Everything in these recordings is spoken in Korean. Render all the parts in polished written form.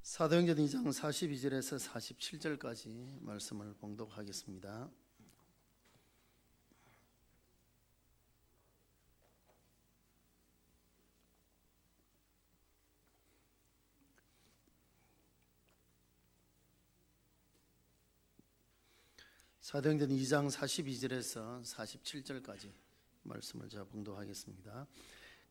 사도행전 2장 42절에서 47절까지 말씀을 봉독하겠습니다. 사도행전 2장 42절에서 47절까지 말씀을 제가 봉독하겠습니다.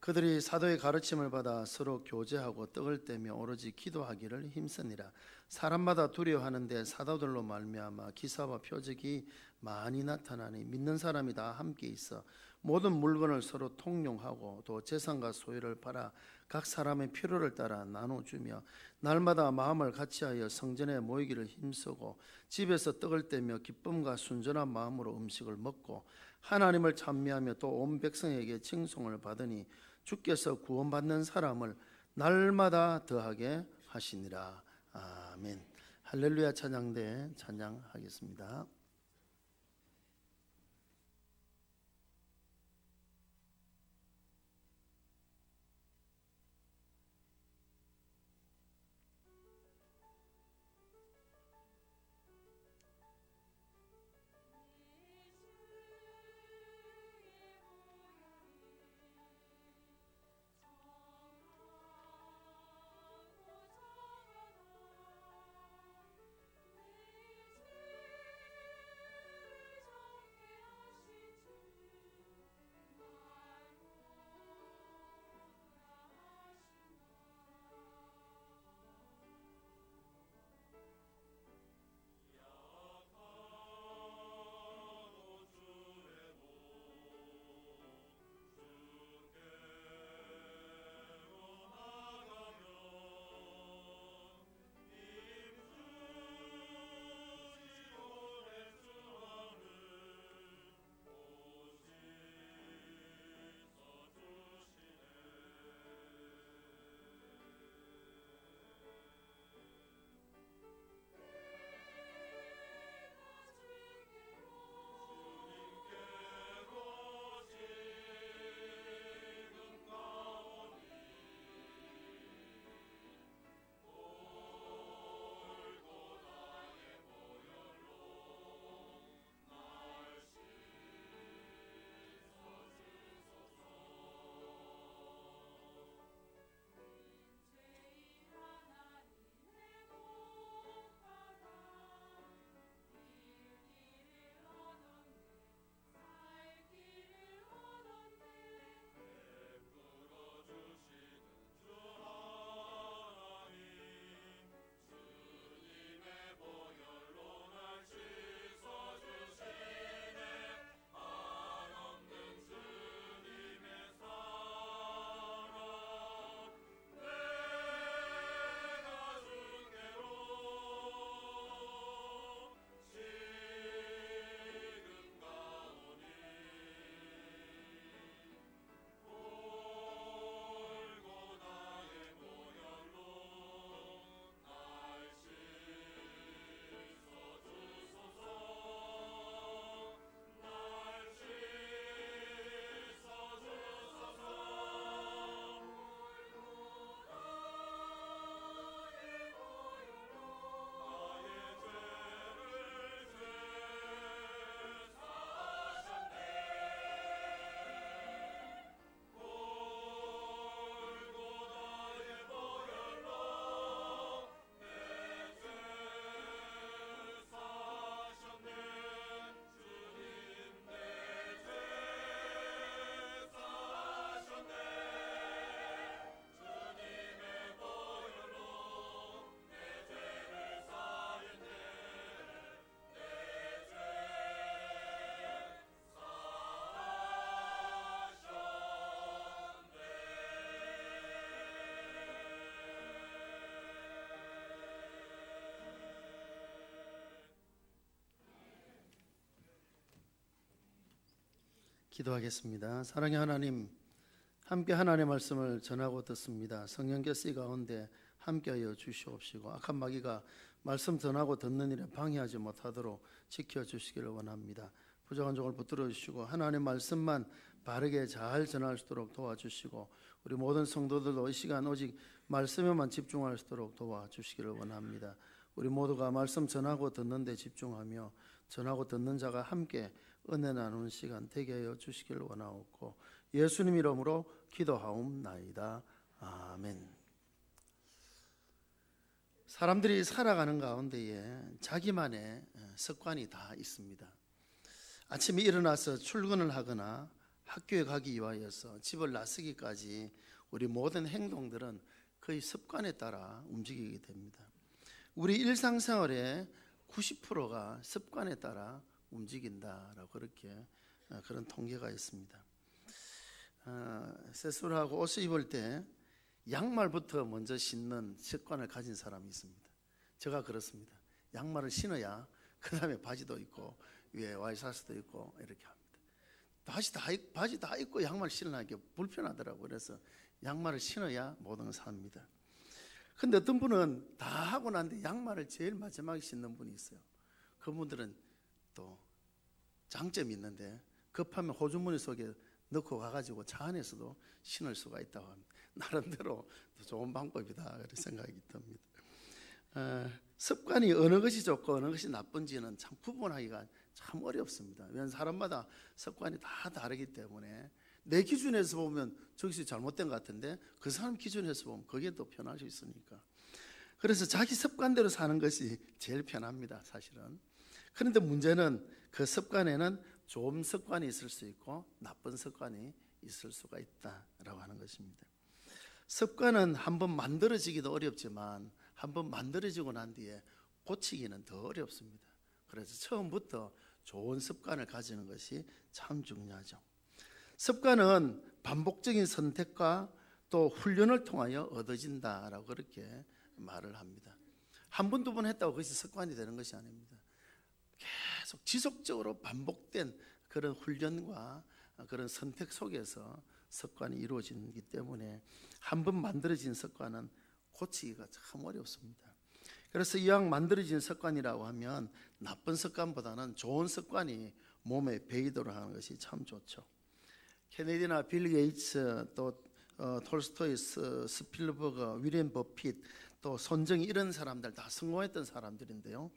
그들이 사도의 가르침을 받아 서로 교제하고 떡을 떼며 오로지 기도하기를 힘쓰니라. 사람마다 두려워하는데 사도들로 말미암아 기사와 표적이 많이 나타나니 믿는 사람이 다 함께 있어 모든 물건을 서로 통용하고 또 재산과 소유를 팔아 각 사람의 필요를 따라 나눠주며 날마다 마음을 같이하여 성전에 모이기를 힘쓰고 집에서 떡을 떼며 기쁨과 순전한 마음으로 음식을 먹고 하나님을 찬미하며 또 온 백성에게 칭송을 받으니 주께서 구원받는 사람을 날마다 더하게 하시니라. 아멘. 할렐루야. 찬양대 찬양하겠습니다. 기도하겠습니다. 사랑의 하나님, 함께 하나님의 말씀을 전하고 듣습니다. 성령께서 이 가운데 함께하여 주시옵시고 악한 마귀가 말씀 전하고 듣는 일에 방해하지 못하도록 지켜주시기를 원합니다. 부족한 종을 붙들어 주시고 하나님의 말씀만 바르게 잘 전할 수 있도록 도와주시고, 우리 모든 성도들도 이 시간 오직 말씀에만 집중할 수 있도록 도와주시기를 원합니다. 우리 모두가 말씀 전하고 듣는 데 집중하며 전하고 듣는 자가 함께 은혜 나누는 시간 되게 하여 주시기를 원하옵고, 예수님 이름으로 기도하옵나이다. 아멘. 사람들이 살아가는 가운데에 자기만의 습관이 다 있습니다. 아침에 일어나서 출근을 하거나 학교에 가기 위하여서 집을 나서기까지 우리 모든 행동들은 거의 습관에 따라 움직이게 됩니다. 우리 일상생활의 90%가 습관에 따라 움직인다라고 그렇게 그런 통계가 있습니다. 세수하고 옷을 입을 때 양말부터 먼저 신는 습관을 가진 사람이 있습니다. 제가 그렇습니다. 양말을 신어야 그 다음에 바지도 입고 위에 와이셔츠도 입고 이렇게 합니다. 바지 다 입고 양말 신으려니까 불편하더라고요. 그래서 양말을 신어야 모든 걸 삽니다. 근데 어떤 분은 다 하고 난 뒤에 양말을 제일 마지막에 신는 분이 있어요. 그분들은 또 장점이 있는데 급하면 호주머니 속에 넣고 가가지고 차 안에서도 신을 수가 있다고 합니다. 나름대로 좋은 방법이다 그런 생각이 듭니다. 습관이 어느 것이 좋고 어느 것이 나쁜지는 참 구분하기가 참 어렵습니다. 왜냐하면 사람마다 습관이 다 다르기 때문에 내 기준에서 보면 저것이 잘못된 것 같은데 그 사람 기준에서 보면 그게 더 편할 수 있으니까. 그래서 자기 습관대로 사는 것이 제일 편합니다, 사실은. 그런데 문제는 그 습관에는 좋은 습관이 있을 수 있고 나쁜 습관이 있을 수가 있다라고 하는 것입니다. 습관은 한번 만들어지기도 어렵지만 한번 만들어지고 난 뒤에 고치기는 더 어렵습니다. 그래서 처음부터 좋은 습관을 가지는 것이 참 중요하죠. 습관은 반복적인 선택과 또 훈련을 통하여 얻어진다라고 그렇게 말을 합니다. 한 번, 두 번 했다고 그것이 습관이 되는 것이 아닙니다. 계속 지속적으로 반복된 그런 훈련과 그런 선택 속에서 습관이 이루어지기 때문에 한 번 만들어진 습관은 고치기가 참 어렵습니다. 그래서 이왕 만들어진 습관이라고 하면 나쁜 습관보다는 좋은 습관이 몸에 배이도록 하는 것이 참 좋죠. 케네디나 빌 게이츠, 또 톨스토이, 스필버거, 위리엄 버핏, 또 손정이 이런 사람들 다 성공했던 사람들인데요.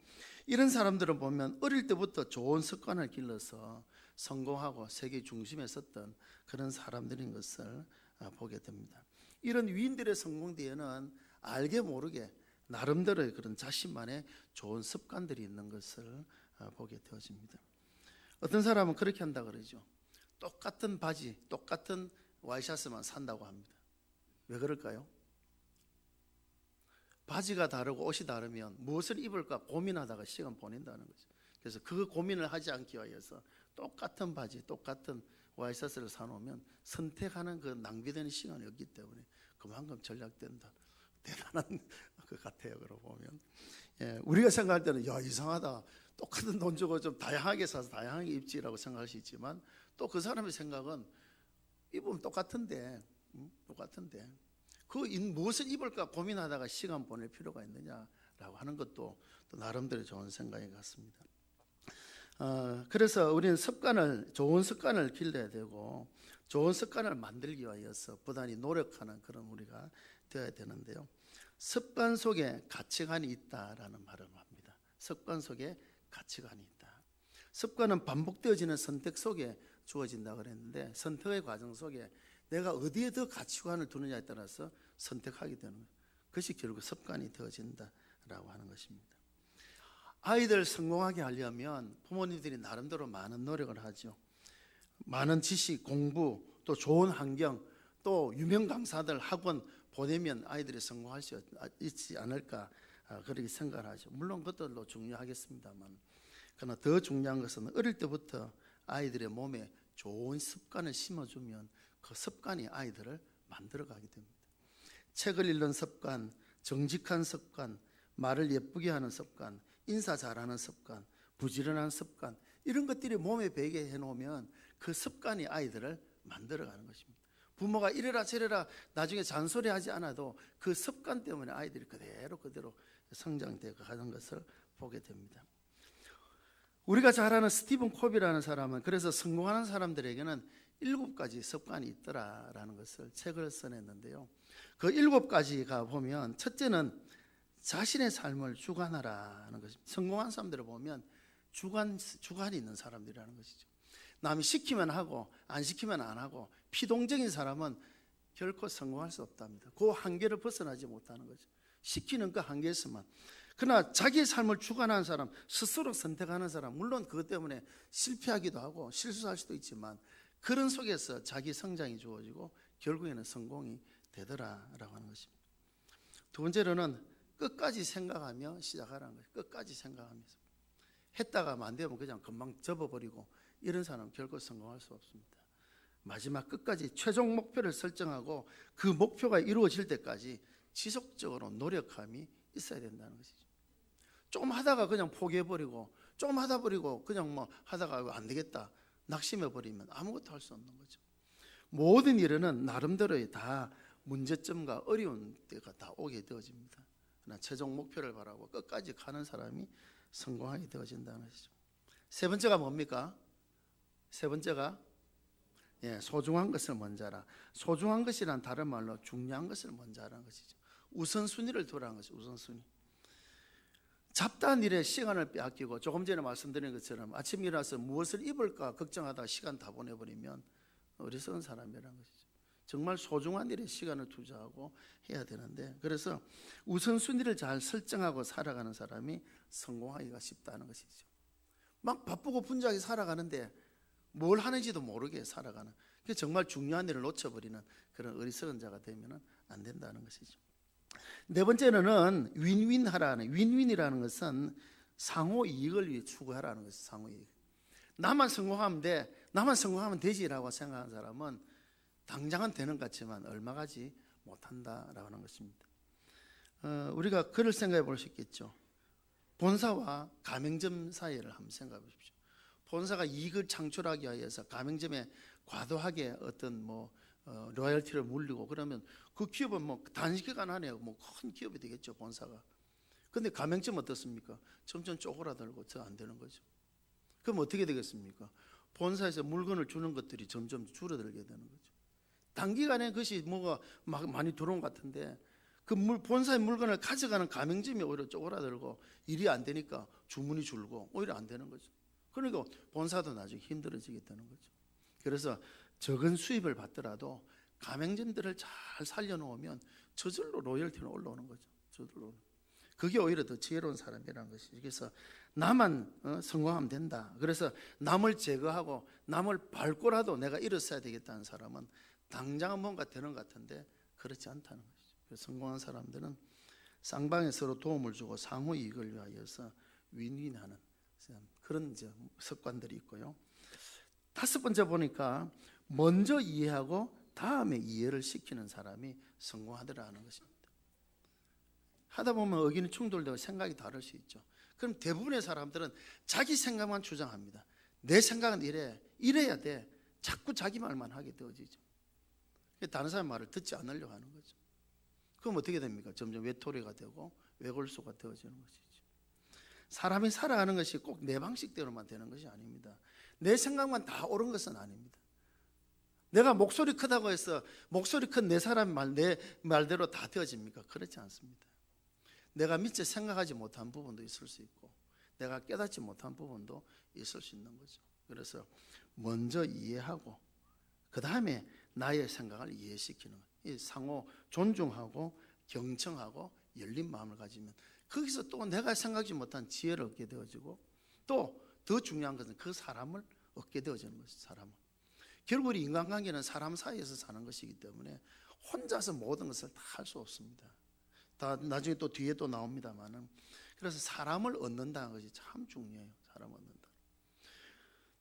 이런 사람들을 보면 어릴 때부터 좋은 습관을 길러서 성공하고 세계 중심에 섰던 그런 사람들인 것을 보게 됩니다. 이런 위인들의 성공 뒤에는 알게 모르게 나름대로의 그런 자신만의 좋은 습관들이 있는 것을 보게 되어집니다. 어떤 사람은 그렇게 한다 그러죠. 똑같은 바지, 똑같은 와이셔츠만 산다고 합니다. 왜 그럴까요? 바지가 다르고 옷이 다르면 무엇을 입을까 고민하다가 시간 보낸다는 거죠. 그래서 그 고민을 하지 않기 위해서 똑같은 바지, 똑같은 와이셔츠를 사놓으면 선택하는 그 낭비되는 시간이 없기 때문에 그만큼 전략된다. 대단한 것 같아요. 그러고 보면 우리가 생각할 때는 야 이상하다. 똑같은 돈 주고 좀 다양하게 사서 다양하게 입지라고 생각할 수 있지만 또 그 사람의 생각은 입으면 똑같은데 그 무엇을 입을까 고민하다가 시간 보낼 필요가 있느냐라고 하는 것도 또 나름대로 좋은 생각인 것 같습니다. 그래서 우리는 좋은 습관을 길러야 되고 좋은 습관을 만들기 위해서 부단히 노력하는 그런 우리가 되어야 되는데요. 습관 속에 가치관이 있다라는 말을 합니다. 습관 속에 가치관이 있다. 습관은 반복되어지는 선택 속에 주어진다고 그랬는데 선택의 과정 속에 내가 어디에 더 가치관을 두느냐에 따라서 선택하게 되는 거예요. 그것이 결국 습관이 되어진다라고 하는 것입니다. 아이들 성공하게 하려면 부모님들이 나름대로 많은 노력을 하죠. 많은 지식, 공부, 또 좋은 환경, 또 유명 강사들 학원 보내면 아이들이 성공할 수 있지 않을까 그렇게 생각을 하죠. 물론 그것도 중요하겠습니다만 그러나 더 중요한 것은 어릴 때부터 아이들의 몸에 좋은 습관을 심어주면 그 습관이 아이들을 만들어가게 됩니다. 책을 읽는 습관, 정직한 습관, 말을 예쁘게 하는 습관, 인사 잘하는 습관, 부지런한 습관 이런 것들이 몸에 배게 해놓으면 그 습관이 아이들을 만들어가는 것입니다. 부모가 이래라 저래라 나중에 잔소리하지 않아도 그 습관 때문에 아이들이 그대로 성장되어 가는 것을 보게 됩니다. 우리가 잘 아는 스티븐 코비라는 사람은 그래서 성공하는 사람들에게는 7가지 습관이 있더라라는 것을 책을 써냈는데요. 그 7가지가 보면 첫째는 자신의 삶을 주관하라는 것입니다. 성공한 사람들을 보면 주관이 있는 사람들이라는 것이죠. 남이 시키면 하고 안 시키면 안 하고 피동적인 사람은 결코 성공할 수 없답니다. 그 한계를 벗어나지 못하는 거죠. 시키는 그 한계에서만. 그러나 자기의 삶을 주관하는 사람, 스스로 선택하는 사람, 물론 그것 때문에 실패하기도 하고 실수할 수도 있지만 그런 속에서 자기 성장이 주어지고 결국에는 성공이 되더라라고 하는 것입니다. 두 번째로는 끝까지 생각하며 시작하라는 거예요. 끝까지 생각하면서. 했다가 안 되면 그냥 금방 접어버리고 이런 사람은 결코 성공할 수 없습니다. 마지막 끝까지 최종 목표를 설정하고 그 목표가 이루어질 때까지 지속적으로 노력함이 있어야 된다는 것이죠. 좀 하다가 그냥 포기해버리고 좀 하다 버리고 그냥 뭐 하다가 안 되겠다 낙심해버리면 아무것도 할 수 없는 거죠. 모든 일에는 나름대로의 다 문제점과 어려운 때가 다 오게 되어집니다. 그러나 최종 목표를 바라고 끝까지 가는 사람이 성공하게 되어진다는 것이죠. 세 번째가 뭡니까? 세 번째가 소중한 것을 먼저 하라. 소중한 것이란 다른 말로 중요한 것을 먼저 하라는 것이죠. 우선순위를 두라는 것이죠. 우선순위. 잡다한 일에 시간을 빼앗기고 조금 전에 말씀드린 것처럼 아침 일어나서 무엇을 입을까 걱정하다가 시간 다 보내버리면 어리석은 사람이라는 것이죠. 정말 소중한 일에 시간을 투자하고 해야 되는데, 그래서 우선순위를 잘 설정하고 살아가는 사람이 성공하기가 쉽다는 것이죠. 막 바쁘고 분주하게 살아가는데 뭘 하는지도 모르게 살아가는, 정말 중요한 일을 놓쳐버리는 그런 어리석은 자가 되면 안 된다는 것이죠. 네 번째는 윈윈하라는, 윈윈이라는 것은 상호 이익을 위해 추구하라는 것이죠. 상호 이익. 나만 성공하면 돼, 나만 성공하면 되지라고 생각하는 사람은 당장은 되는 것 같지만 얼마 가지 못한다라고 하는 것입니다. 우리가 그를 생각해 볼 수 있겠죠. 본사와 가맹점 사이를 한번 생각해 보십시오. 본사가 이익을 창출하기 위해서 가맹점에 과도하게 어떤 로열티를 물리고 그러면 그 기업은 단기간 안에 큰 기업이 되겠죠, 본사가. 근데 가맹점 어떻습니까? 점점 쪼그라들고 더 안 되는 거죠. 그럼 어떻게 되겠습니까? 본사에서 물건을 주는 것들이 점점 줄어들게 되는 거죠. 단기간에 그것이 뭐가 많이 들어온 것 같은데 본사의 물건을 가져가는 가맹점이 오히려 쪼그라들고 일이 안 되니까 주문이 줄고 오히려 안 되는 거죠. 그러니까 본사도 나중에 힘들어지게 되는 거죠. 그래서 적은 수입을 받더라도 가맹점들을 잘 살려놓으면 저절로 로열티는 올라오는 거죠. 저절로. 그게 오히려 더 지혜로운 사람이라는 것이죠. 그래서 나만 성공하면 된다. 그래서 남을 제거하고 남을 밟고라도 내가 일어서야 되겠다는 사람은 당장은 뭔가 되는 것 같은데 그렇지 않다는 것이죠. 그래서 성공한 사람들은 쌍방에 서로 도움을 주고 상호 이익을 위하여서 윈윈하는 그런 습관들이 있고요. 다섯 번째 보니까 먼저 이해하고 다음에 이해를 시키는 사람이 성공하더라는 것입니다. 하다 보면 의견이 충돌되고 생각이 다를 수 있죠. 그럼 대부분의 사람들은 자기 생각만 주장합니다. 내 생각은 이래야 돼. 자꾸 자기 말만 하게 되어지죠. 다른 사람 말을 듣지 않으려고 하는 거죠. 그럼 어떻게 됩니까? 점점 외톨이가 되고 외골수가 되어지는 것이죠. 사람이 살아가는 것이 꼭 내 방식대로만 되는 것이 아닙니다. 내 생각만 다 옳은 것은 아닙니다. 내가 목소리 크다고 해서 목소리 큰 내 사람 내 말대로 다 되어집니까? 그렇지 않습니다. 내가 미처 생각하지 못한 부분도 있을 수 있고 내가 깨닫지 못한 부분도 있을 수 있는 거죠. 그래서 먼저 이해하고 그 다음에 나의 생각을 이해시키는 것, 상호 존중하고 경청하고 열린 마음을 가지면 거기서 또 내가 생각지 못한 지혜를 얻게 되어지고 또 더 중요한 것은 그 사람을 얻게 되어지는 것이죠. 사람을. 결국 우리 인간관계는 사람 사이에서 사는 것이기 때문에 혼자서 모든 것을 다 할 수 없습니다. 다 나중에 또 뒤에 또 나옵니다만은, 그래서 사람을 얻는다는 것이 참 중요해요. 사람 얻는다.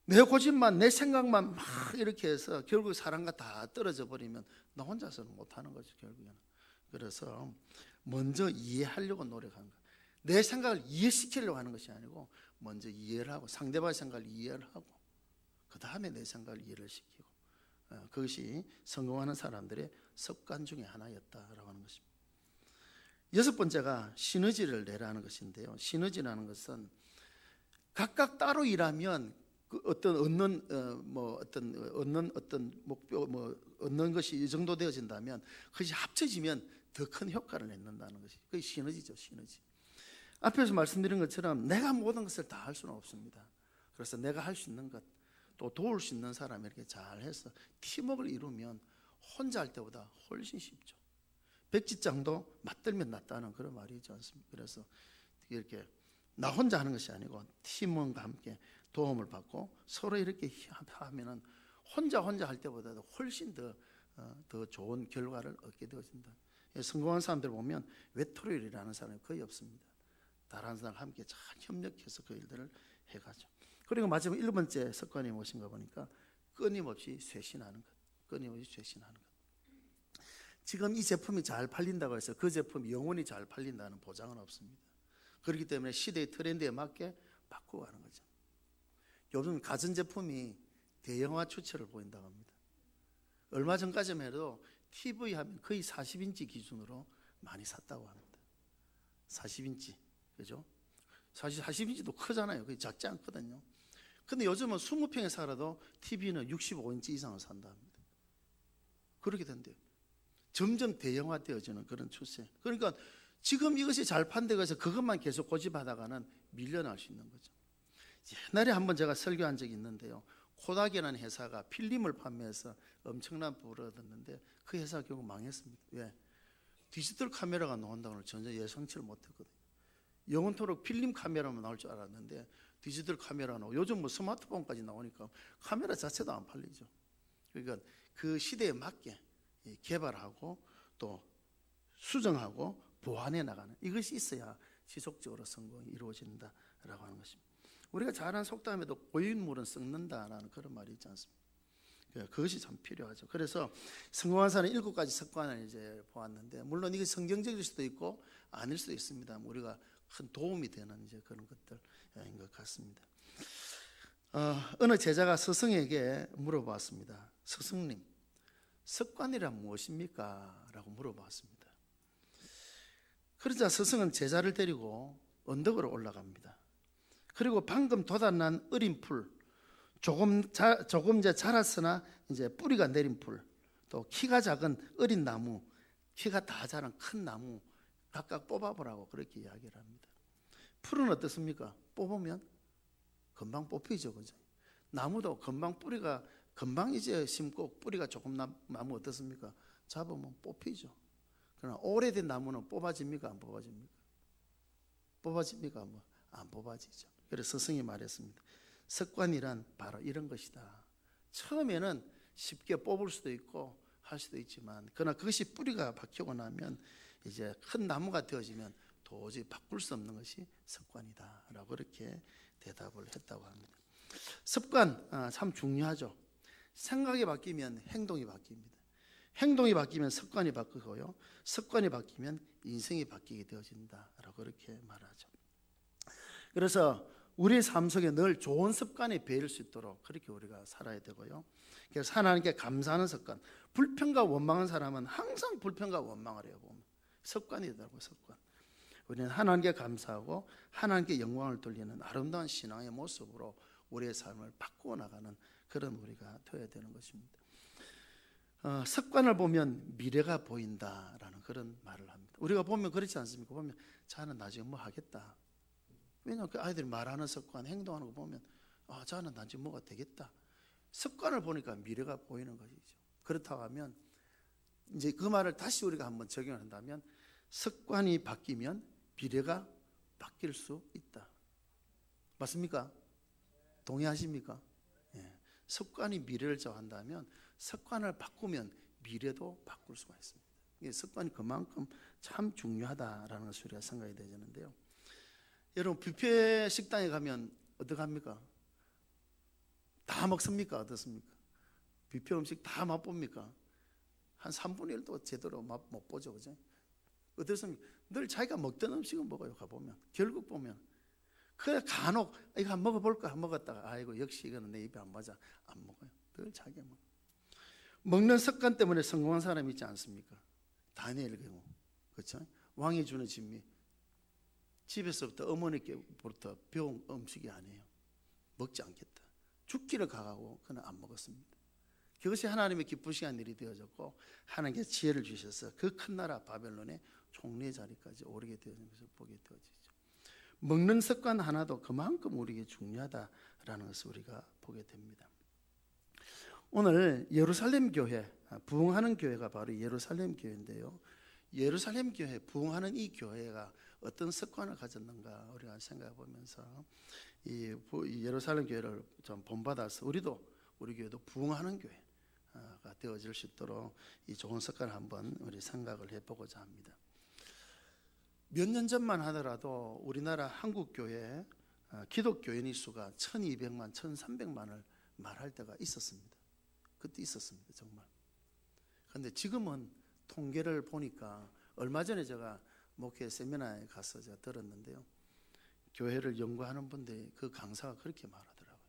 내 고집만 내 생각만 막 이렇게 해서 결국 사람과 다 떨어져 버리면 나 혼자서는 못하는 거죠, 결국에는. 그래서 먼저 이해하려고 노력하는 거. 내 생각을 이해시키려고 하는 것이 아니고 먼저 이해를 하고 상대방의 생각을 이해를 하고 그 다음에 내 생각을 이해를 시키고, 그것이 성공하는 사람들의 습관 중에 하나였다라고 하는 것입니다. 여섯 번째가 시너지를 내라는 것인데요. 시너지라는 것은 각각 따로 일하면 그 어떤 얻는 목표 얻는 것이 이 정도 되어진다면 그것이 합쳐지면 더 큰 효과를 낸다는 것이 그게 시너지죠, 시너지. 앞에서 말씀드린 것처럼 내가 모든 것을 다 할 수는 없습니다. 그래서 내가 할 수 있는 것, 또 도울 수 있는 사람이 이렇게 잘해서 팀워크를 이루면 혼자 할 때보다 훨씬 쉽죠. 백지장도 맞들면 낫다는 그런 말이 있지 않습니까? 그래서 이렇게 나 혼자 하는 것이 아니고 팀원과 함께 도움을 받고 서로 이렇게 하면은 혼자 할 때보다도 훨씬 더 좋은 결과를 얻게 되어진다. 성공한 사람들 보면 외톨이라는 사람이 거의 없습니다. 다른 사람과 함께 잘 협력해서 그 일들을 해가죠. 그리고 마지막 1번째 습관이 무엇인가 보니까 끊임없이 쇄신하는 것. 끊임없이 쇄신하는 것. 지금 이 제품이 잘 팔린다고 해서 그 제품이 영원히 잘 팔린다는 보장은 없습니다. 그렇기 때문에 시대의 트렌드에 맞게 바꾸고 가는 거죠. 요즘 가전제품이 대형화 추세를 보인다고 합니다. 얼마 전까지만 해도 TV 하면 거의 40인치 기준으로 많이 샀다고 합니다. 40인치, 그죠? 사실 40인치도 크잖아요. 그게 작지 않거든요. 근데 요즘은 20평에 살아도 TV는 65인치 이상을 산다 합니다. 그렇게 된대요. 점점 대형화되어지는 그런 추세. 그러니까 지금 이것이 잘 판다고 해서 그것만 계속 고집하다가는 밀려날 수 있는 거죠. 옛날에 한번 제가 설교한 적이 있는데요. 코닥이라는 회사가 필름을 판매해서 엄청난 부를 얻었는데 그 회사가 결국 망했습니다. 왜? 디지털 카메라가 나온다고 전혀 예상치를 못했거든요. 영원토록 필름 카메라만 나올 줄 알았는데 디지털 카메라가 나오고 요즘 뭐 스마트폰까지 나오니까 카메라 자체도 안 팔리죠. 그러니까 그 시대에 맞게 개발하고 또 수정하고 보완해 나가는 이것이 있어야 지속적으로 성공이 이루어진다라고 하는 것입니다. 우리가 잘 아는 속담에도 고인물은 썩는다라는 그런 말이 있지 않습니까? 그것이 참 필요하죠. 그래서 성공한 사람은 7가지 습관을 이제 보았는데 물론 이게 성경적일 수도 있고 아닐 수도 있습니다. 우리가 큰 도움이 되는 이제 그런 것들인 것 같습니다. 어느 제자가 스승에게 물어봤습니다. 스승님, 습관이란 무엇입니까? 라고 물어봤습니다. 그러자 스승은 제자를 데리고 언덕으로 올라갑니다. 그리고 방금 돋아난 어린 풀, 조금 이제 자랐으나 이제 뿌리가 내린 풀, 또 키가 작은 어린 나무, 키가 다 자란 큰 나무 각각 뽑아보라고 그렇게 이야기를 합니다. 풀은 어떻습니까? 뽑으면 금방 뽑히죠, 그죠? 나무도 금방 이제 심고 뿌리가 조금 나무 어떻습니까? 잡으면 뽑히죠. 그러나 오래된 나무는 뽑아집니까? 안 뽑아집니까? 뽑아집니까? 안 뽑아지죠. 그래서 스승이 말했습니다. 습관이란 바로 이런 것이다. 처음에는 쉽게 뽑을 수도 있고 할 수도 있지만 그러나 그것이 뿌리가 박히고 나면 이제 큰 나무가 되어지면 도저히 바꿀 수 없는 것이 습관이다 라고 그렇게 대답을 했다고 합니다. 습관 참 중요하죠. 생각이 바뀌면 행동이 바뀝니다. 행동이 바뀌면 습관이 바뀌고요. 습관이 바뀌면 인생이 바뀌게 되어진다라고 그렇게 말하죠. 그래서 우리의 삶 속에 늘 좋은 습관이 배일 수 있도록 그렇게 우리가 살아야 되고요. 그래서 하나님께 감사하는 습관. 불평과 원망한 사람은 항상 불평과 원망을 해요. 보면 습관이 되더라고요. 습관. 우리는 하나님께 감사하고 하나님께 영광을 돌리는 아름다운 신앙의 모습으로 우리의 삶을 바꾸어 나가는 그런 우리가 되어야 되는 것입니다. 습관을 보면 미래가 보인다라는 그런 말을 합니다. 우리가 보면 그렇지 않습니까? 보면 자는 나중에 뭐 하겠다. 왜냐하면 그 아이들이 말하는 습관, 행동하는 거 보면 자는 나중에 뭐가 되겠다. 습관을 보니까 미래가 보이는 것이죠. 그렇다고 하면 이제 그 말을 다시 우리가 한번 적용한다면 습관이 바뀌면 미래가 바뀔 수 있다. 맞습니까? 동의하십니까? 예. 습관이 미래를 정한다면 습관을 바꾸면 미래도 바꿀 수가 있습니다. 습관이 그만큼 참 중요하다라는 것을 우리가 생각이 되는데요. 여러분 뷔페 식당에 가면 어떡합니까? 다 먹습니까? 어떻습니까? 뷔페 음식 다 맛봅니까? 한 3분의 1도 제대로 맛 못 보죠, 그죠? 어떻습니까? 늘 자기가 먹던 음식은 먹어요. 가보면 결국 보면 그래 간혹 이거 한번 먹어볼까 한번 먹었다가 아이고 역시 이거는 내 입에 안 맞아 안 먹어요. 늘 자기가 먹는 습관 때문에 성공한 사람이 있지 않습니까? 다니엘 경우 그렇죠? 왕이 주는 진미 집에서부터 어머니께부터 배운 음식이 아니에요. 먹지 않겠다. 죽기를 각하고 그는 안 먹었습니다. 그것이 하나님의 기쁘시한 일이 되어졌고 하나님께서 지혜를 주셔서 그 큰 나라 바벨론의 총리의 자리까지 오르게 되어진 것을 보게 되어지죠. 먹는 습관 하나도 그만큼 우리에게 중요하다라는 것을 우리가 보게 됩니다. 오늘 예루살렘 교회, 부흥하는 교회가 바로 예루살렘 교회인데요. 예루살렘 교회, 부흥하는 이 교회가 어떤 습관을 가졌는가 우리가 생각해 보면서 이 예루살렘 교회를 좀 본받아서 우리 교회도 부흥하는 교회가 되어질 수 있도록 이 좋은 습관을 한번 우리 생각을 해보고자 합니다. 몇 년 전만 하더라도 우리나라 한국 교회 기독교인의 수가 1200만, 1300만을 말할 때가 있었습니다. 그때 있었습니다, 정말. 그런데 지금은 통계를 보니까 얼마 전에 제가 목회 세미나에 가서 제가 들었는데요. 교회를 연구하는 분들이 그 강사가 그렇게 말하더라고요.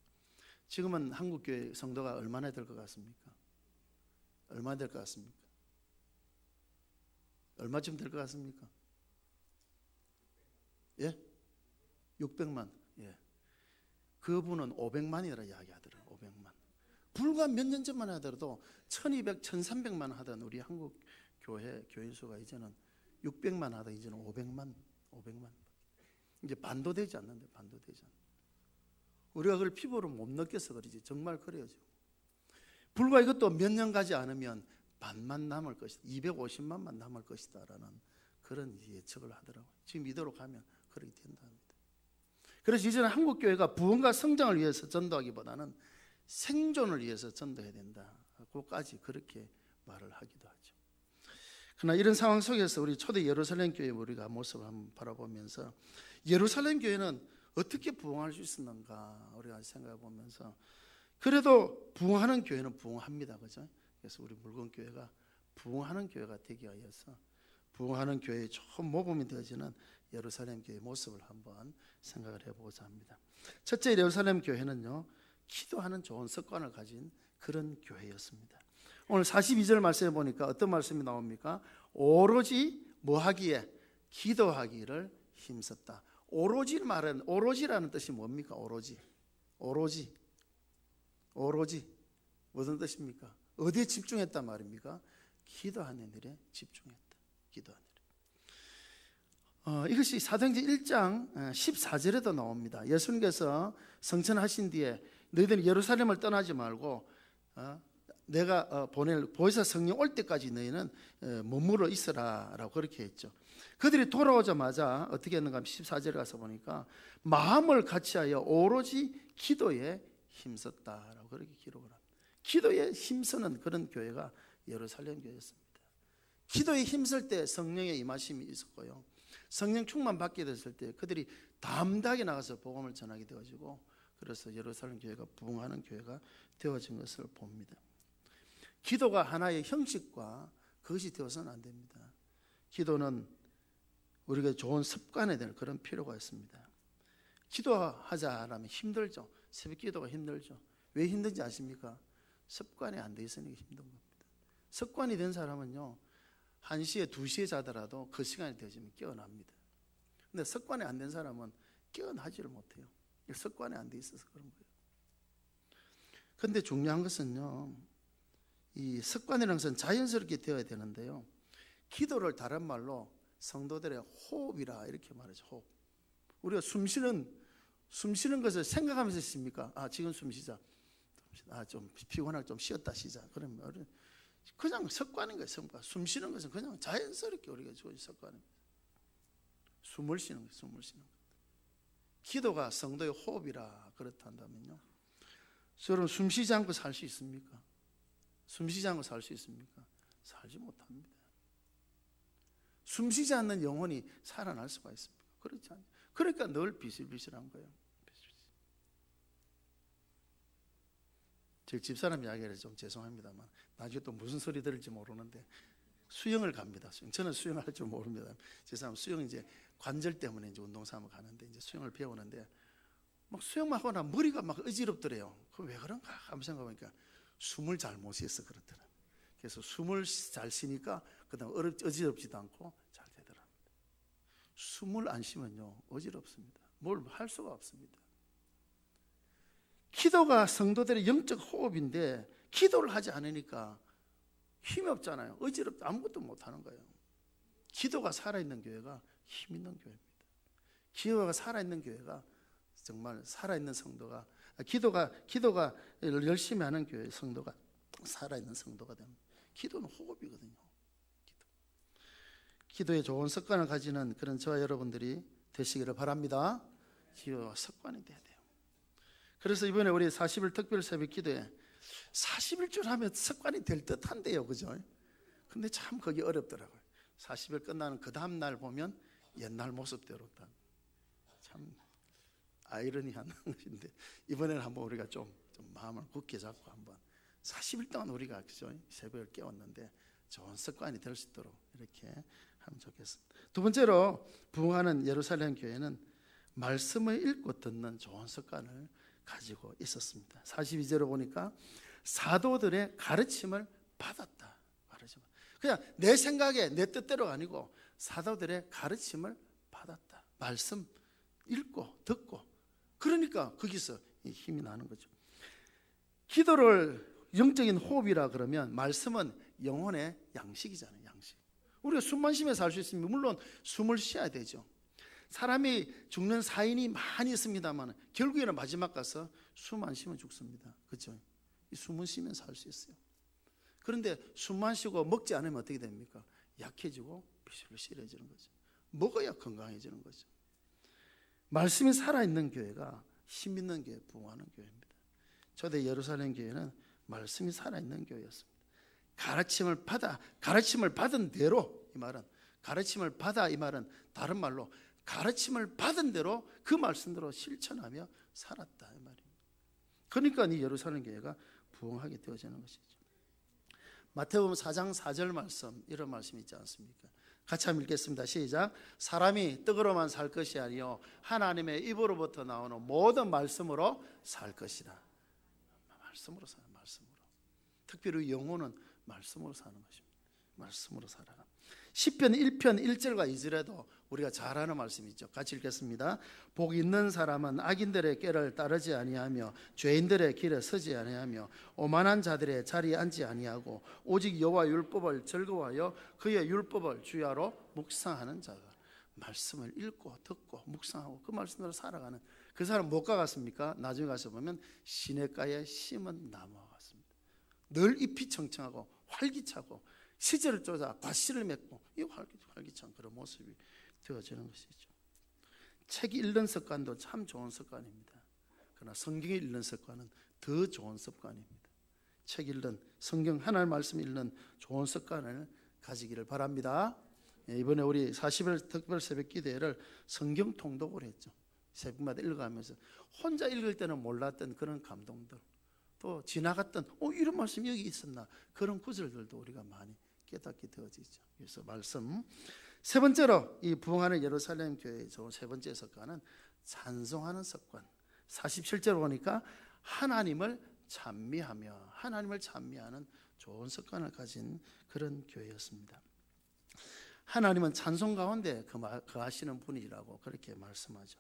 지금은 한국교회 성도가 얼마나 될 것 같습니까? 얼마 될 것 같습니까? 얼마쯤 될 것 같습니까? 예? 600만. 예. 그분은 500만이라 이야기하더라고요. 500만. 불과 몇 년 전만 하더라도 1200, 1300만 하던 우리 한국 교인 수가 이제는 600만 하다 이제는 500만. 이제 반도 되지 않는데, 반도 되지 않는데. 우리가 그걸 피부로 못 느껴서 그러지 정말 그래요. 불과 이것도 몇 년 가지 않으면 반만 남을 것이다, 250만만 남을 것이다 라는 그런 예측을 하더라고요. 지금 이대로 가면 그렇게 된답니다. 그래서 이제는 한국교회가 부흥과 성장을 위해서 전도하기보다는 생존을 위해서 전도해야 된다, 그까지 그렇게 말을 하기도 하죠. 그러나 이런 상황 속에서 우리 초대 예루살렘 교회 우리가 모습을 한번 바라보면서 예루살렘 교회는 어떻게 부흥할 수 있었는가 우리가 생각해 보면서, 그래도 부흥하는 교회는 부흥합니다, 그죠? 그래서 우리 물건교회가 부흥하는 교회가 되기 위해서 부흥하는 교회의 좋은 모범이 되어지는 예루살렘 교회의 모습을 한번 생각을 해보고자 합니다. 첫째, 예루살렘 교회는요, 기도하는 좋은 습관을 가진 그런 교회였습니다. 오늘 42절 말씀해 보니까 어떤 말씀이 나옵니까? 오로지 뭐 하기에? 기도하기를 힘썼다. 오로지라는 뜻이 뭡니까? 오로지 무슨 뜻입니까? 어디에 집중했단 말입니까? 기도하는 일에 집중했다. 기도하는 일. 이것이 사도행전 1장 14절에도 나옵니다. 예수님께서 성천하신 뒤에 너희들은 예루살렘을 떠나지 말고 내가 보낼 보혜사 성령 올 때까지 너희는 머물러 있으라라고 그렇게 했죠. 그들이 돌아오자마자 어떻게 했는가 하면 14절에 가서 보니까 마음을 같이하여 오로지 기도에 힘썼다라고 그렇게 기록을 합니다. 기도에 힘쓰는 그런 교회가 예루살렘 교회였습니다. 기도에 힘쓸 때 성령의 임하심이 있었고요, 성령 충만 받게 됐을 때 그들이 담대하게 나가서 복음을 전하게 되어지고, 그래서 예루살렘 교회가 부흥하는 교회가 되어진 것을 봅니다. 기도가 하나의 형식과 그것이 되어서는 안 됩니다. 기도는 우리가 좋은 습관이 될 그런 필요가 있습니다. 기도하자라면 힘들죠. 새벽 기도가 힘들죠. 왜 힘든지 아십니까? 습관이 안 돼 있으니까 힘든 겁니다. 습관이 된 사람은요, 1시에 2시에 자더라도 그 시간이 되어지면 깨어납니다. 근데 습관이 안 된 사람은 깨어나지를 못해요. 습관이 안 돼 있어서 그런 거예요. 그런데 중요한 것은요, 이 습관이라는 것은 자연스럽게 되어야 되는데요, 기도를 다른 말로 성도들의 호흡이라 이렇게 말하죠. 호흡. 우리가 숨 쉬는 것을 생각하면서 씁니까? 지금 숨 쉬자. 좀 피곤하게 좀 쉬었다 쉬자. 그러면 그냥 습관인 거예요. 습관. 숨 쉬는 것은 그냥 자연스럽게 우리가 좋은 습관입니다. 숨을 쉬는 거예요. 숨을 쉬는 것. 기도가 성도의 호흡이라 그렇다 한다면요, 여러분 숨 쉬지 않고 살 수 있습니까? 숨 쉬지 않고 살 수 있습니까? 살지 못합니다. 숨 쉬지 않는 영혼이 살아날 수가 있습니까? 그렇지 않아요. 그러니까 늘 비실비실한 거예요. 제 집사람 이야기를 좀 죄송합니다만 나중에 또 무슨 소리 들을지 모르는데 수영을 갑니다. 저는 수영할 줄 모릅니다. 죄송합니다. 수영 이제 관절 때문에 이제 운동삼아 가는데 이제 수영을 배우는데 막 수영만 하고 나면 머리가 막 어지럽더래요. 그럼 왜 그런가 하면 생각해보니까 숨을 잘 못 쉬어서 그렇더라. 그래서 숨을 잘 쉬니까 그다음 어지럽지도 않고 잘 되더랍니다. 숨을 안 쉬면요 어지럽습니다. 뭘 할 수가 없습니다. 기도가 성도들의 영적 호흡인데 기도를 하지 않으니까 힘이 없잖아요. 어지럽다 아무것도 못하는 거예요. 기도가 살아있는 교회가 힘 있는 교회입니다. 기도가 살아있는 교회가 정말 살아있는 성도가 기도가 열심히 하는 교회 성도가 살아있는 성도가 됩니다. 기도는 호흡이거든요. 기도에 좋은 습관을 가지는 그런 저와 여러분들이 되시기를 바랍니다. 기도가 습관이 돼야 돼요. 그래서 이번에 우리 40일 특별 새벽 기도에 41줄 하면 습관이 될 듯한데요, 그죠? 근데 참 그게 어렵더라고요. 40일 끝나는 그 다음 날 보면 옛날 모습대로 참 아이러니한 것인데 이번에는 한번 우리가 좀 마음을 굳게 잡고 한번 40일 동안 우리가 그죠? 새벽을 깨웠는데 좋은 습관이 될 수 있도록 이렇게 하면 좋겠습니다. 두 번째로 부흥하는 예루살렘 교회는 말씀을 읽고 듣는 좋은 습관을 가지고 있었습니다. 42절을 보니까 사도들의 가르침을 받았다. 그냥 내 생각에 내 뜻대로가 아니고 사도들의 가르침을 받았다. 말씀 읽고 듣고 그러니까 거기서 힘이 나는 거죠. 기도를 영적인 호흡이라 그러면 말씀은 영혼의 양식이잖아요. 양식. 우리가 숨만 쉬면서 살 수 있으면 물론 숨을 쉬어야 되죠. 사람이 죽는 사인이 많이 있습니다만 결국에는 마지막 가서 숨 안 쉬면 죽습니다. 그렇죠? 숨은 쉬면서 살 수 있어요. 그런데 숨만 쉬고 먹지 않으면 어떻게 됩니까? 약해지고 비실비실해지는 거죠. 먹어야 건강해지는 거죠. 말씀이 살아있는 교회가 힘 있는 교회, 부흥하는 교회입니다. 초대 예루살렘 교회는 말씀이 살아있는 교회였습니다. 가르침을 받은 대로, 이 말은 가르침을 받아, 이 말은 다른 말로 가르침을 받은 대로 그 말씀대로 실천하며 살았다, 이 말입니다. 그러니까 이 예루살렘 교회가 부흥하게 되어지는 것이죠. 마태복음 4장 4절 말씀, 이런 말씀이 있지 않습니까? 같이 한번 읽겠습니다. 시작. 사람이 떡으로만 살 것이 아니요 하나님의 입으로부터 나오는 모든 말씀으로 살 것이다. 말씀으로 사는, 말씀으로. 특별히 영혼은 말씀으로 사는 것입니다. 말씀으로 살아라. 시편 1편 1절과 2절에도 우리가 잘 아는 말씀이 있죠. 같이 읽겠습니다. 복 있는 사람은 악인들의 꾀를 따르지 아니하며 죄인들의 길에 서지 아니하며 오만한 자들의 자리에 앉지 아니하고 오직 여호와 율법을 즐거워하여 그의 율법을 주야로 묵상하는 자가. 말씀을 읽고 듣고 묵상하고 그 말씀대로 살아가는 그 사람 무엇과 같습니까? 나중에 가서 보면 시냇가에 심은 나무와 같습니다. 늘 잎이 청청하고 활기차고 시절을 쫓아 과실을 맺고 이 활기찬 그런 모습이 되어지는 것이죠. 책 읽는 습관도 참 좋은 습관입니다. 그러나 성경을 읽는 습관은 더 좋은 습관입니다. 책 읽는, 성경 하나님 말씀 읽는 좋은 습관을 가지기를 바랍니다. 이번에 우리 40일 특별 새벽 기도회를 성경 통독을 했죠. 새벽마다 읽어가면서 혼자 읽을 때는 몰랐던 그런 감동들, 또 지나갔던 이런 말씀이 여기 있었나, 그런 구절들도 우리가 많이 깨닫게 되어지죠. 그래서 말씀. 세 번째로 이 부흥하는 예루살렘 교회의 좋은 세 번째 습관은 찬송하는 습관. 47절 보니까 하나님을 찬미하며, 하나님을 찬미하는 좋은 습관을 가진 그런 교회였습니다. 하나님은 찬송 가운데 거하시는 분이라고 그렇게 말씀하죠.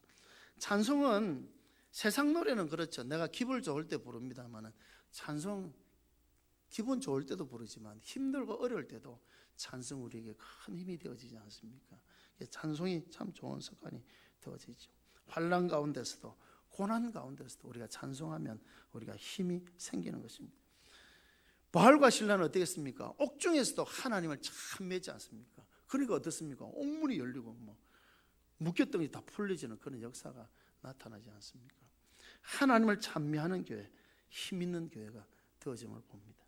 찬송은 세상 노래는 그렇죠. 내가 기분 좋을 때 부릅니다만 찬송 기분 좋을 때도 부르지만 힘들고 어려울 때도 찬송 우리에게 큰 힘이 되어지지 않습니까? 찬송이 참 좋은 습관이 되어지죠. 환난 가운데서도 고난 가운데서도 우리가 찬송하면 우리가 힘이 생기는 것입니다. 바울과 실라는 어떻겠습니까? 옥중에서도 하나님을 찬미하지 않습니까? 그러니까 어떻습니까? 옥문이 열리고 묶였던 게 다 풀려지는 그런 역사가 나타나지 않습니까? 하나님을 찬미하는 교회, 힘 있는 교회가 되어짐을 봅니다.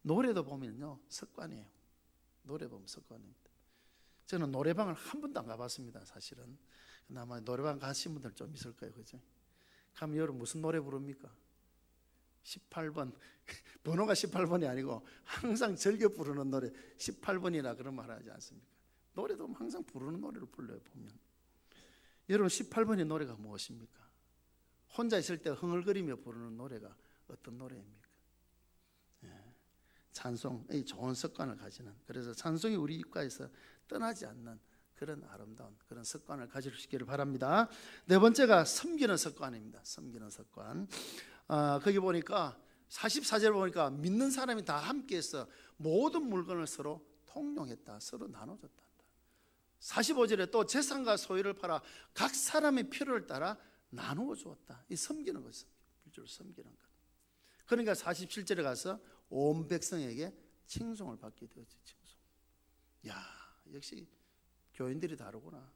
노래도 보면요, 습관이에요. 노래 보면 습관입니다. 저는 노래방을 한 번도 안 가봤습니다, 사실은. 아마 노래방 가신 분들 좀 있을 거예요, 그죠? 가면 여러분 무슨 노래 부릅니까? 18번, 번호가 18번이 아니고 항상 즐겨 부르는 노래 18번이라 그런 말 하지 않습니까? 노래도 항상 부르는 노래를 불러요, 보면. 여러분 18번의 노래가 무엇입니까? 혼자 있을 때 흥얼거리며 부르는 노래가 어떤 노래입니까? 찬송의 좋은 습관을 가지는, 그래서 찬송이 우리 입가에서 떠나지 않는 그런 아름다운 그런 습관을 가질 수 있기를 바랍니다. 네 번째가 섬기는 습관입니다. 섬기는 습관. 거기 보니까 44절 보니까 믿는 사람이 다 함께해서 모든 물건을 서로 통용했다. 서로 나눠줬다. 45절에 또 재산과 소유를 팔아 각 사람의 필요를 따라 나누어 주었다. 이 섬기는 것입니다. 물질을 섬기는 것. 그러니까 47절에 가서 온 백성에게 칭송을 받게 되었지. 칭송. 야, 역시 교인들이 다르구나.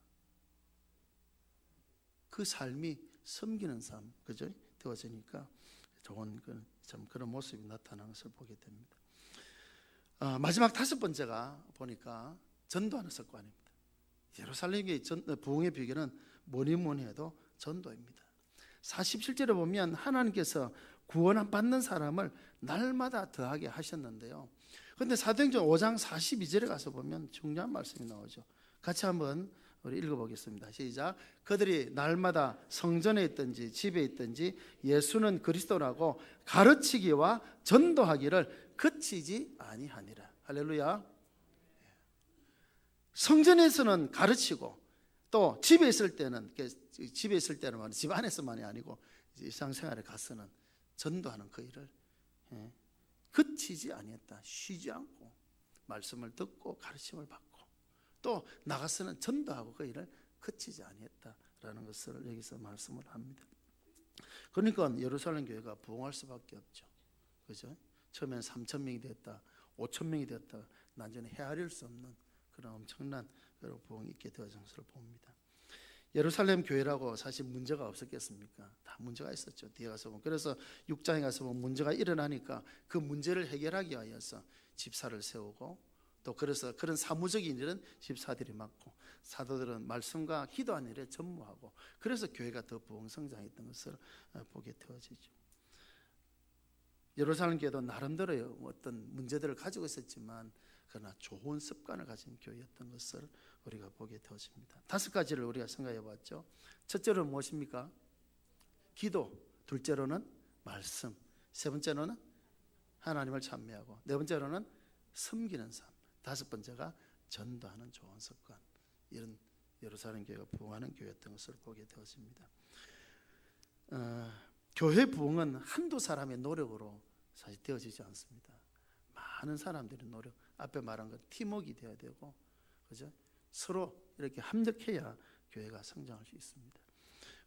그 삶이 섬기는 삶, 그죠? 되어지니까 좋은 참 그런 모습이 나타나는 것을 보게 됩니다. 마지막 다섯 번째가 보니까 전도하는 습관입니다. 예루살렘의 부흥의 비결은 뭐니 해도 전도입니다. 47절에 보면 하나님께서 구원받는 사람을 날마다 더하게 하셨는데요. 그런데 사도행전 5장 42절에 가서 보면 중요한 말씀이 나오죠. 같이 한번 우리 읽어보겠습니다. 시작. 그들이 날마다 성전에 있든지 집에 있든지 예수는 그리스도라고 가르치기와 전도하기를 그치지 아니하니라. 할렐루야. 성전에서는 가르치고 또 집에 있을 때는 말이야, 집 안에서만이 아니고 일상생활에 가서는 전도하는 그 일을 그치지 아니했다. 쉬지 않고 말씀을 듣고 가르침을 받고 또 나가서는 전도하고 그 일을 그치지 아니했다라는 것을 여기서 말씀을 합니다. 그러니까 예루살렘 교회가 부흥할 수밖에 없죠. 그죠? 처음에는 3,000명이 됐다, 5,000명이 됐다, 나중에 헤아릴 수 없는 그런 엄청난 부흥이 있게 되어진 것을 봅니다. 예루살렘 교회라고 사실 문제가 없었겠습니까? 다 문제가 있었죠. 뒤에 가서 보면. 그래서 6장에 가서 보면 문제가 일어나니까 그 문제를 해결하기 위해서 집사를 세우고 또 그래서 그런 사무적인 일은 집사들이 맡고 사도들은 말씀과 기도하는 일에 전무하고 그래서 교회가 더 부흥 성장했던 것을 보게 되어지죠. 예루살렘 교회도 나름대로의 어떤 문제들을 가지고 있었지만 그러나 좋은 습관을 가진 교회였던 것을 우리가 보게 되어집니다. 다섯 가지를 우리가 생각해 봤죠. 첫째로는 무엇입니까? 기도. 둘째로는 말씀. 세 번째로는 하나님을 찬미하고 네 번째로는 섬기는 삶. 다섯 번째가 전도하는 좋은 습관. 이런 예루살렘 교회가 부흥하는 교회였던 것을 보게 되었습니다. 교회 부흥은 한두 사람의 노력으로 사실 되어지지 않습니다. 많은 사람들의 노력, 앞에 말한 것 팀워크가 되어야 되고, 그죠? 서로 이렇게 합력해야 교회가 성장할 수 있습니다.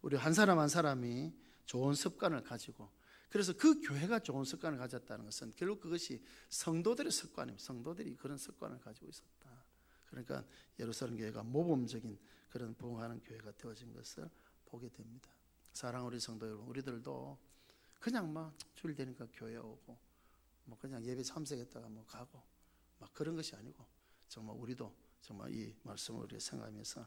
우리 한 사람 한 사람이 좋은 습관을 가지고, 그래서 그 교회가 좋은 습관을 가졌다는 것은 결국 그것이 성도들의 습관입니다. 성도들이 그런 습관을 가지고 있었다. 그러니까 예루살렘 교회가 모범적인 그런 부흥하는 교회가 되어진 것을 보게 됩니다. 사랑하는 우리 성도 여러분, 우리들도 그냥 막 주일 되니까 교회 오고 뭐 그냥 예배 참석했다가 뭐 가고 막 그런 것이 아니고 정말 우리도 정말 이 말씀을 우리가 생각하면서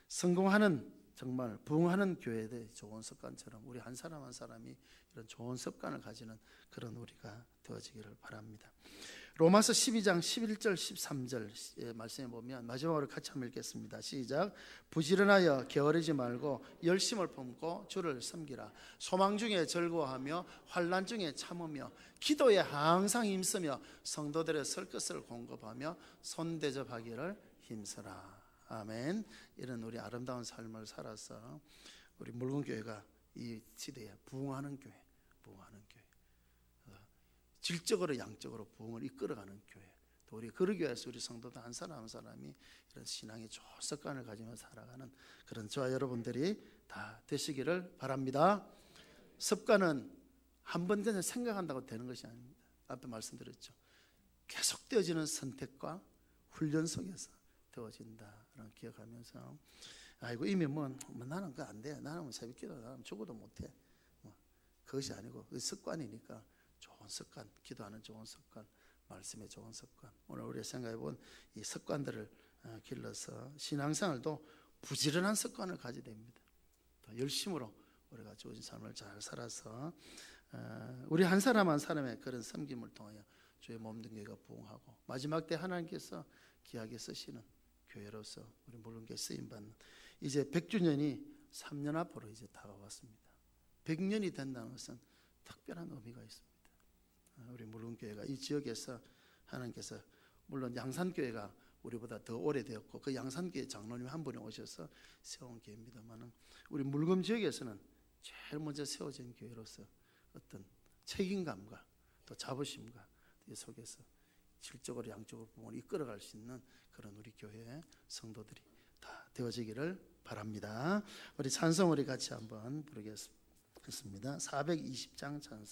성공하는 정말 부흥하는 교회의 좋은 습관처럼 우리 한 사람 한 사람이 이런 좋은 습관을 가지는 그런 우리가 되어지기를 바랍니다. 로마서 12장 11절 13절 말씀에 보면 마지막으로 같이 한번 읽겠습니다. 시작. 부지런하여 게으르지 말고 열심을 품고 주를 섬기라. 소망 중에 즐거워하며 환난 중에 참으며 기도에 항상 힘쓰며 성도들의 설 것을 공급하며 손대접하기를 힘쓰라. 아멘. 이런 우리 아름다운 삶을 살아서 우리 물건교회가 이 시대에 부흥하는 교회, 부흥하는 교회, 질적으로 양적으로 부흥을 이끌어가는 교회. 또 우리 그러기 위해서 우리 성도들 한 사람 한 사람이 이런 신앙의 좋은 습관을 가지며 살아가는 그런 저와 여러분들이 다 되시기를 바랍니다. 습관은 한 번 그냥 생각한다고 되는 것이 아닙니다. 앞에 말씀드렸죠. 계속되어지는 선택과 훈련 속에서 되어진다라는 기억하면서 아이고 이미 뭐 나는 그거 안 돼. 나는 새벽기도 나는 죽어도 못해. 그것이 아니고 그 습관이니까 좋은 습관, 기도하는 좋은 습관, 말씀의 좋은 습관. 오늘 우리가 생각해본 이 습관들을 길러서 신앙생활도 부지런한 습관을 가지게 됩니다. 또 열심으로 우리가 주어진 삶을 잘 살아서 우리 한 사람 한 사람의 그런 섬김을 통하여 주의 몸된 교회가 부흥하고 마지막 때 하나님께서 귀하게 쓰시는 교회로서 우리 물론교회 쓰임받는 이제 100주년이 3년 앞으로 이제 다가왔습니다. 100년이 된다는 것은 특별한 의미가 있습니다. 우리 물론교회가 이 지역에서 하나님께서 물론 양산교회가 우리보다 더 오래되었고 그 양산교회 장로님 한 분이 오셔서 세운 교회입니다만은 우리 물금 지역에서는 제일 먼저 세워진 교회로서 어떤 책임감과 또 자부심과 이 속에서 질적으로 양적으로 부분을 이끌어갈 수 있는 그런 우리 교회 성도들이 다 되어지기를 바랍니다. 우리 찬송 우리 같이 한번 부르겠습니다. 420장 찬송.